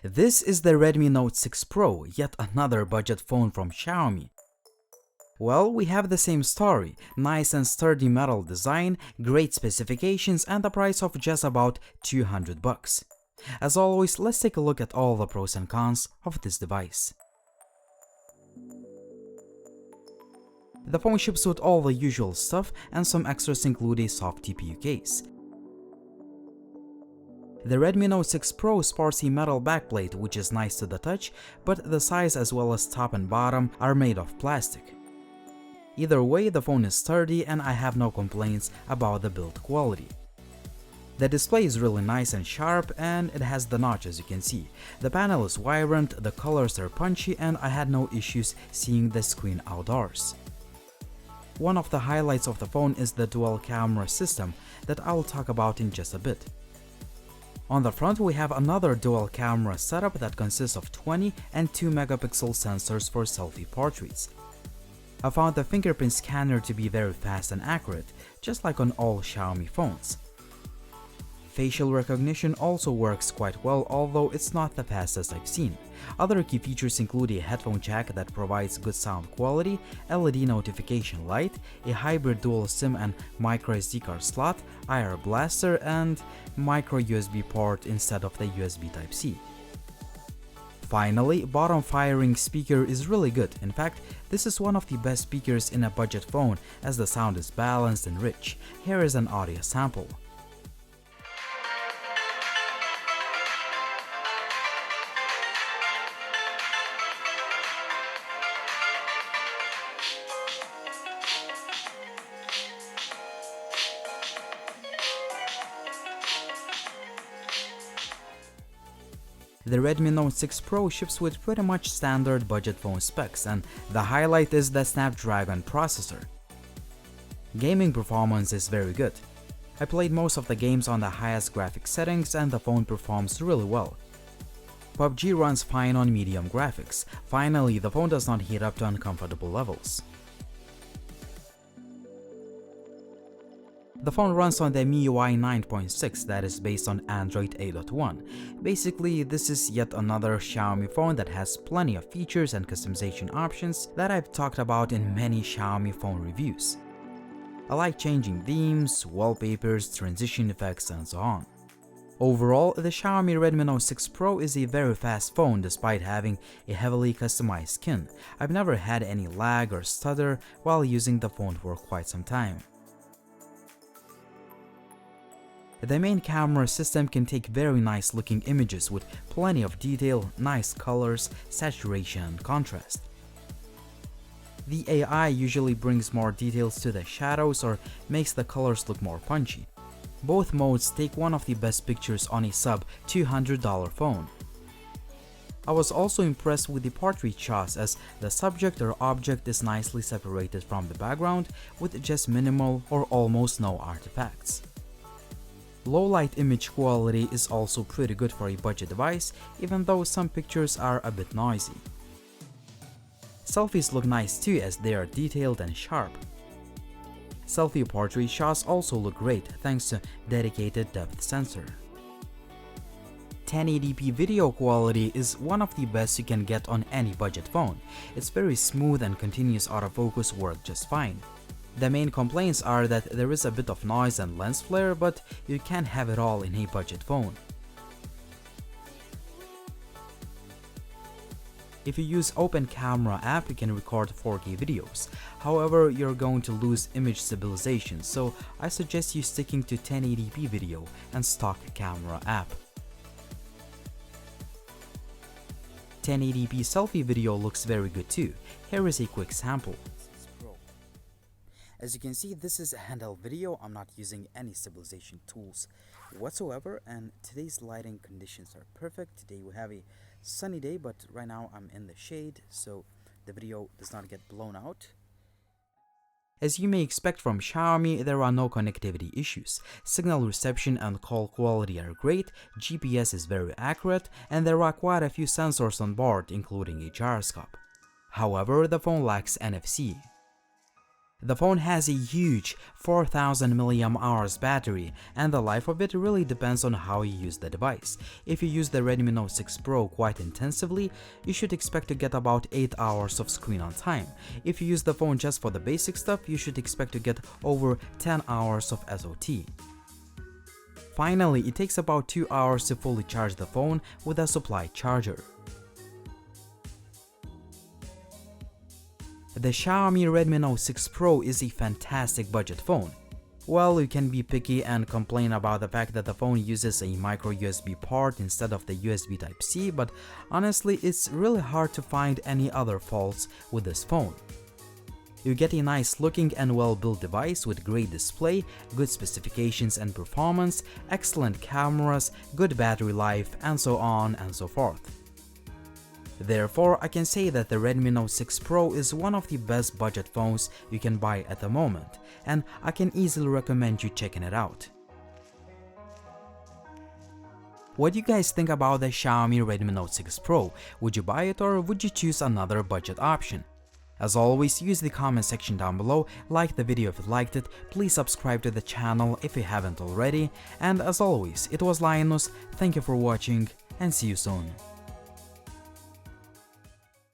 This is the Redmi Note 6 Pro, yet another budget phone from Xiaomi. Well, we have the same story, nice and sturdy metal design, great specifications and the price of just about 200 bucks. As always, let's take a look at all the pros and cons of this device. The phone ships with all the usual stuff and some extras include a soft TPU case. The Redmi Note 6 Pro sports a metal backplate which is nice to the touch, but the sides as well as top and bottom are made of plastic. Either way, the phone is sturdy and I have no complaints about the build quality. The display is really nice and sharp and it has the notch as you can see. The panel is vibrant, the colors are punchy and I had no issues seeing the screen outdoors. One of the highlights of the phone is the dual camera system that I will talk about in just a bit. On the front we have another dual camera setup that consists of 20 and 2 megapixel sensors for selfie portraits. I found the fingerprint scanner to be very fast and accurate, just like on all Xiaomi phones. Facial recognition also works quite well, although it's not the fastest I've seen. Other key features include a headphone jack that provides good sound quality, LED notification light, a hybrid dual SIM and micro SD card slot, IR blaster, and micro USB port instead of the USB Type-C. Finally, bottom firing speaker is really good. In fact, this is one of the best speakers in a budget phone as the sound is balanced and rich. Here is an audio sample. The Redmi Note 6 Pro ships with pretty much standard budget phone specs, and the highlight is the Snapdragon processor. Gaming performance is very good. I played most of the games on the highest graphics settings and the phone performs really well. PUBG runs fine on medium graphics. Finally, the phone does not heat up to uncomfortable levels. The phone runs on the MIUI 9.6 that is based on Android 8.1. Basically, this is yet another Xiaomi phone that has plenty of features and customization options that I've talked about in many Xiaomi phone reviews. I like changing themes, wallpapers, transition effects, and so on. Overall, the Xiaomi Redmi Note 6 Pro is a very fast phone despite having a heavily customized skin. I've never had any lag or stutter while using the phone for quite some time. The main camera system can take very nice looking images with plenty of detail, nice colors, saturation and contrast. The AI usually brings more details to the shadows or makes the colors look more punchy. Both modes take one of the best pictures on a sub $200 phone. I was also impressed with the portrait shots as the subject or object is nicely separated from the background with just minimal or almost no artifacts. Low light image quality is also pretty good for a budget device, even though some pictures are a bit noisy. Selfies look nice too as they are detailed and sharp. Selfie portrait shots also look great thanks to dedicated depth sensor. 1080p video quality is one of the best you can get on any budget phone. It's very smooth and continuous autofocus work just fine. The main complaints are that there is a bit of noise and lens flare, but you can't have it all in a budget phone. If you use Open Camera app, you can record 4K videos. However, you're going to lose image stabilization, so I suggest you sticking to 1080p video and stock camera app. 1080p selfie video looks very good too. Here is a quick sample. As you can see, this is a handheld video. I'm not using any stabilization tools whatsoever, and today's lighting conditions are perfect. Today we have a sunny day, but right now I'm in the shade, so the video does not get blown out. As you may expect from Xiaomi, there are no connectivity issues. Signal reception and call quality are great, GPS is very accurate, and there are quite a few sensors on board, including a gyroscope. However, the phone lacks NFC. The phone has a huge 4000 mAh battery, and the life of it really depends on how you use the device. If you use the Redmi Note 6 Pro quite intensively, you should expect to get about 8 hours of screen on time. If you use the phone just for the basic stuff, you should expect to get over 10 hours of SOT. Finally, it takes about 2 hours to fully charge the phone with a supply charger. The Xiaomi Redmi Note 6 Pro is a fantastic budget phone. Well, you can be picky and complain about the fact that the phone uses a micro USB port instead of the USB Type-C, but honestly, it's really hard to find any other faults with this phone. You get a nice looking and well-built device with great display, good specifications and performance, excellent cameras, good battery life, and so on and so forth. Therefore, I can say that the Redmi Note 6 Pro is one of the best budget phones you can buy at the moment, and I can easily recommend you checking it out. What do you guys think about the Xiaomi Redmi Note 6 Pro? Would you buy it or would you choose another budget option? As always, use the comment section down below, like the video if you liked it, please subscribe to the channel if you haven't already, and as always, it was Linus, thank you for watching and see you soon.